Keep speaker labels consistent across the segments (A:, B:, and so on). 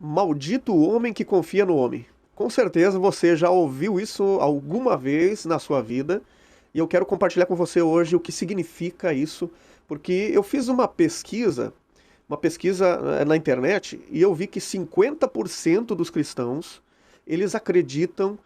A: Maldito o homem que confia no homem. Com certeza você já ouviu isso alguma vez na sua vida e eu quero compartilhar com você hoje o que significa isso, porque eu fiz uma pesquisa na internet e eu vi que 50% dos cristãos eles acreditam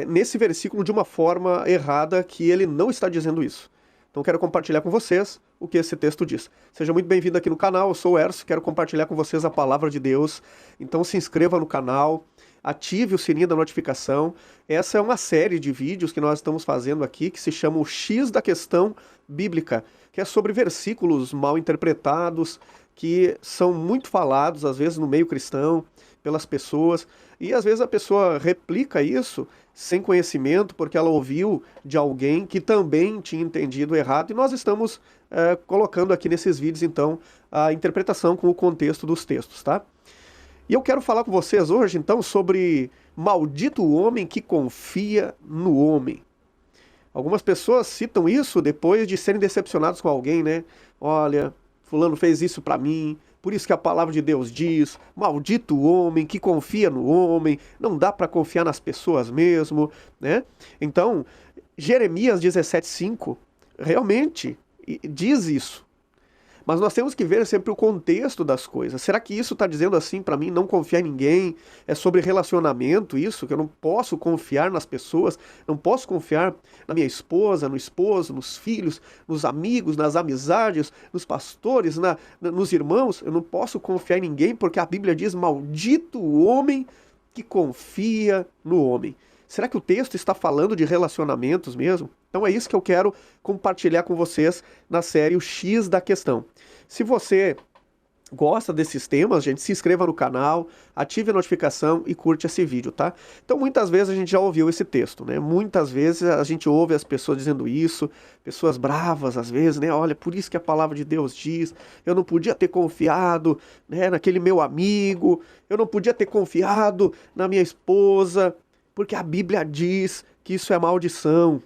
A: nesse versículo de uma forma errada, que ele não está dizendo isso. Então quero compartilhar com vocês o que esse texto diz. Seja muito bem-vindo aqui no canal, eu sou o Erso, quero compartilhar com vocês a palavra de Deus. Então se inscreva no canal, ative o sininho da notificação. Essa é uma série de vídeos que nós estamos fazendo aqui, que se chama o X da Questão Bíblica, que é sobre versículos mal interpretados, que são muito falados, às vezes, no meio cristão, pelas pessoas, e às vezes a pessoa replica isso sem conhecimento, porque ela ouviu de alguém que também tinha entendido errado, e nós estamos colocando aqui nesses vídeos, então, a interpretação com o contexto dos textos, tá? E eu quero falar com vocês hoje, então, sobre maldito o homem que confia no homem. Algumas pessoas citam isso depois de serem decepcionados com alguém, né? Olha, fulano fez isso pra mim, por isso que a palavra de Deus diz, maldito o homem que confia no homem, não dá pra confiar nas pessoas mesmo, né? Então, Jeremias 17:5 realmente diz isso. Mas nós temos que ver sempre o contexto das coisas. Será que isso está dizendo assim para mim não confiar em ninguém? É sobre relacionamento isso, que eu não posso confiar nas pessoas, não posso confiar na minha esposa, no esposo, nos filhos, nos amigos, nas amizades, nos pastores, nos irmãos? Eu não posso confiar em ninguém porque a Bíblia diz, maldito o homem que confia no homem. Será que o texto está falando de relacionamentos mesmo? Então é isso que eu quero compartilhar com vocês na série O X da Questão. Se você gosta desses temas, gente, se inscreva no canal, ative a notificação e curte esse vídeo, tá? Então muitas vezes a gente já ouviu esse texto, né? Muitas vezes a gente ouve as pessoas dizendo isso, pessoas bravas às vezes, né? Olha, por isso que a palavra de Deus diz, eu não podia ter confiado, né, naquele meu amigo, eu não podia ter confiado na minha esposa, porque a Bíblia diz que isso é maldição.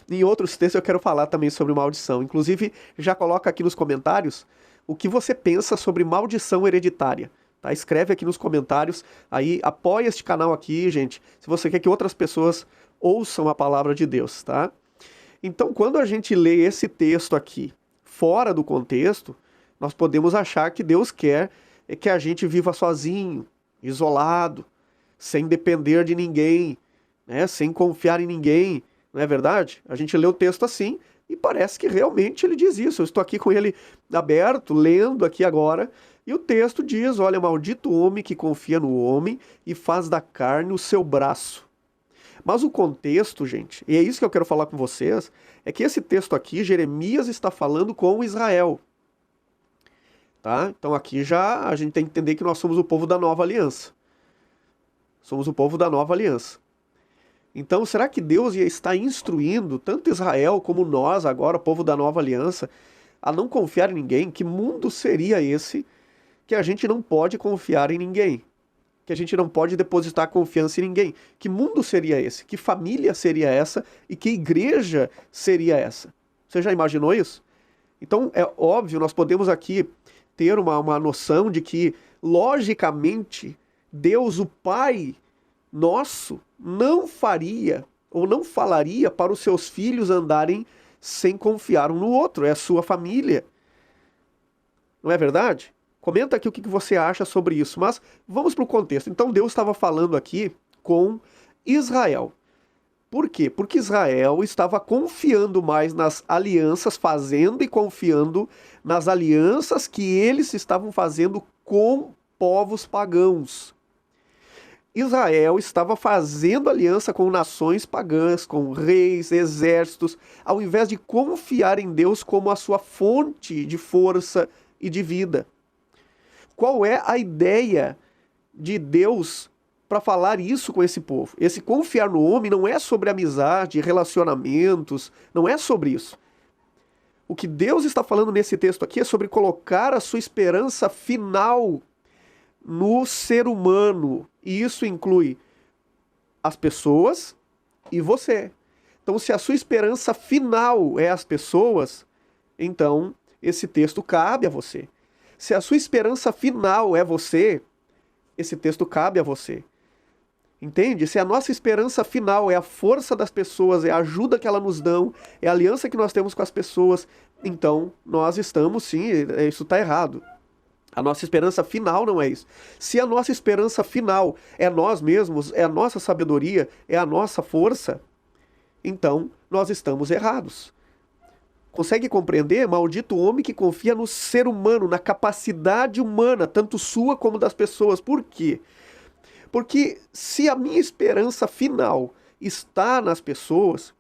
A: Em outros textos eu quero falar também sobre maldição. Inclusive, já coloca aqui nos comentários o que você pensa sobre maldição hereditária. Tá? Escreve aqui nos comentários. Aí apoia este canal aqui, gente, se você quer que outras pessoas ouçam a palavra de Deus, tá? Então, quando a gente lê esse texto aqui fora do contexto, nós podemos achar que Deus quer que a gente viva sozinho, isolado, sem depender de ninguém, né? Sem confiar em ninguém. Não é verdade? A gente lê o texto assim e parece que realmente ele diz isso. Eu estou aqui com ele aberto, lendo aqui agora, e o texto diz, olha, maldito o homem que confia no homem e faz da carne o seu braço. Mas o contexto, gente, e é isso que eu quero falar com vocês, é que esse texto aqui, Jeremias está falando com Israel. Tá? Então aqui já a gente tem que entender que nós somos o povo da nova aliança. Somos o povo da nova aliança. Então, será que Deus ia estar instruindo tanto Israel como nós, agora, o povo da nova aliança, a não confiar em ninguém? Que mundo seria esse que a gente não pode confiar em ninguém? Que a gente não pode depositar confiança em ninguém? Que mundo seria esse? Que família seria essa? E que igreja seria essa? Você já imaginou isso? Então, é óbvio, nós podemos aqui ter uma noção de que, logicamente, Deus, o Pai nosso, não faria ou não falaria para os seus filhos andarem sem confiar um no outro, é a sua família. Não é verdade? Comenta aqui o que você acha sobre isso, mas vamos para o contexto. Então Deus estava falando aqui com Israel. Por quê? Porque Israel estava confiando mais nas alianças, fazendo e confiando nas alianças que eles estavam fazendo com povos pagãos. Israel estava fazendo aliança com nações pagãs, com reis, exércitos, ao invés de confiar em Deus como a sua fonte de força e de vida. Qual é a ideia de Deus para falar isso com esse povo? Esse confiar no homem não é sobre amizade, relacionamentos, não é sobre isso. O que Deus está falando nesse texto aqui é sobre colocar a sua esperança final no ser humano. E isso inclui as pessoas e você. Então, se a sua esperança final é as pessoas, então esse texto cabe a você. Se a sua esperança final é você, esse texto cabe a você. Entende? Se a nossa esperança final é a força das pessoas, é a ajuda que elas nos dão, é a aliança que nós temos com as pessoas, então nós estamos, sim, isso está errado. A nossa esperança final não é isso. Se a nossa esperança final é nós mesmos, é a nossa sabedoria, é a nossa força, então nós estamos errados. Consegue compreender? Maldito o homem que confia no ser humano, na capacidade humana, tanto sua como das pessoas. Por quê? Porque se a minha esperança final está nas pessoas,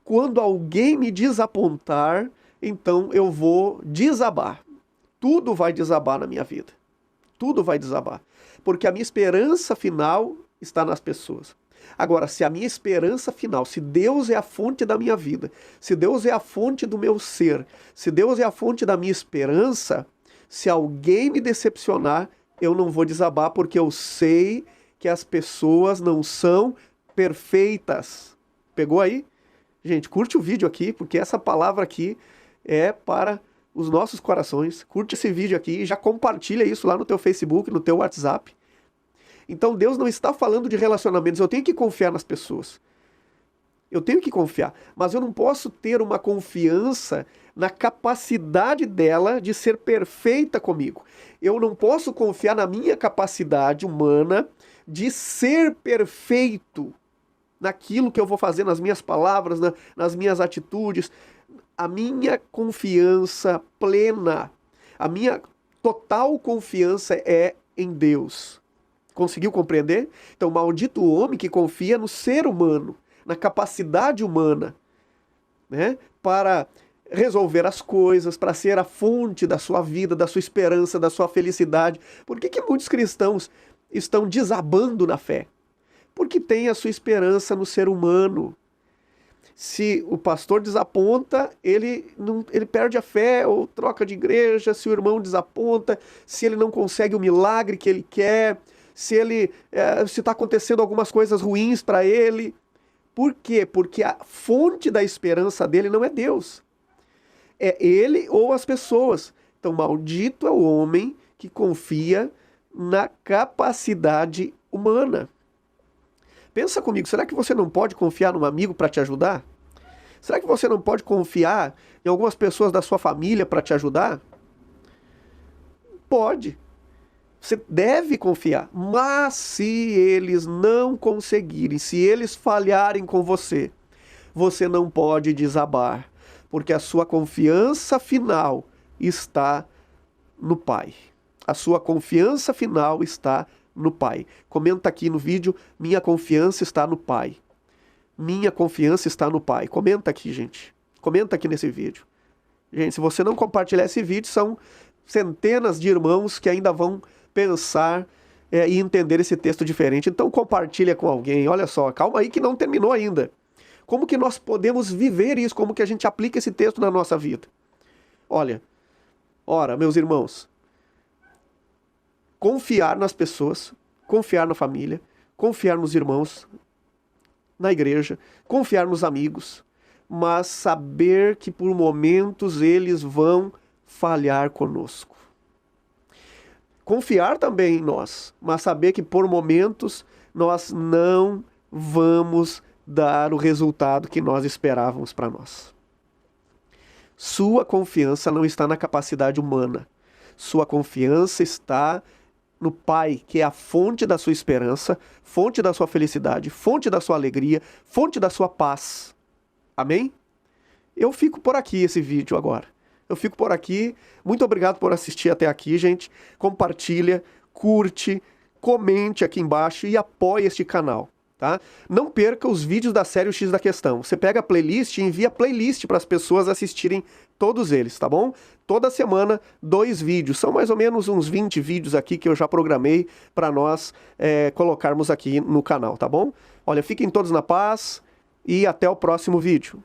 A: quando alguém me desapontar, então eu vou desabar. Tudo vai desabar na minha vida. Tudo vai desabar. Porque a minha esperança final está nas pessoas. Agora, se a minha esperança final, se Deus é a fonte da minha vida, se Deus é a fonte do meu ser, se Deus é a fonte da minha esperança, se alguém me decepcionar, eu não vou desabar, porque eu sei que as pessoas não são perfeitas. Pegou aí? Gente, curte o vídeo aqui, porque essa palavra aqui é para os nossos corações. Curte esse vídeo aqui e já compartilha isso lá no teu Facebook, no teu WhatsApp. Então Deus não está falando de relacionamentos. Eu tenho que confiar nas pessoas. Eu tenho que confiar. Mas eu não posso ter uma confiança na capacidade dela de ser perfeita comigo. Eu não posso confiar na minha capacidade humana de ser perfeito naquilo que eu vou fazer, nas minhas palavras, nas minhas atitudes. A minha confiança plena, a minha total confiança é em Deus. Conseguiu compreender? Então, maldito o homem que confia no ser humano, na capacidade humana, né, para resolver as coisas, para ser a fonte da sua vida, da sua esperança, da sua felicidade. Por que muitos cristãos estão desabando na fé? Porque tem a sua esperança no ser humano. Se o pastor desaponta, ele perde a fé ou troca de igreja. Se o irmão desaponta, se ele não consegue o milagre que ele quer, se está acontecendo algumas coisas ruins para ele. Por quê? Porque a fonte da esperança dele não é Deus. É ele ou as pessoas. Então, maldito é o homem que confia na capacidade humana. Pensa comigo, será que você não pode confiar num amigo para te ajudar? Será que você não pode confiar em algumas pessoas da sua família para te ajudar? Pode. Você deve confiar. Mas se eles não conseguirem, se eles falharem com você, você não pode desabar, porque a sua confiança final está no Pai. A sua confiança final está no Pai. Comenta aqui no vídeo, minha confiança está no Pai. Minha confiança está no Pai. Comenta aqui, gente. Comenta aqui nesse vídeo. Gente, se você não compartilhar esse vídeo, são centenas de irmãos que ainda vão pensar e entender esse texto diferente. Então compartilha com alguém. Olha só, calma aí que não terminou ainda. Como que nós podemos viver isso? Como que a gente aplica esse texto na nossa vida? Olha, ora, meus irmãos, confiar nas pessoas, confiar na família, confiar nos irmãos, na igreja, confiar nos amigos, mas saber que por momentos eles vão falhar conosco. Confiar também em nós, mas saber que por momentos nós não vamos dar o resultado que nós esperávamos para nós. Sua confiança não está na capacidade humana. Sua confiança está no Pai, que é a fonte da sua esperança, fonte da sua felicidade, fonte da sua alegria, fonte da sua paz. Amém? Eu fico por aqui esse vídeo agora. Eu fico por aqui. Muito obrigado por assistir até aqui, gente. Compartilha, curte, comente aqui embaixo e apoie este canal. Tá? Não perca os vídeos da série O X da Questão. Você pega a playlist e envia a playlist para as pessoas assistirem todos eles, tá bom? Toda semana, 2 vídeos. São mais ou menos uns 20 vídeos aqui que eu já programei para nós colocarmos aqui no canal, tá bom? Olha, fiquem todos na paz e até o próximo vídeo.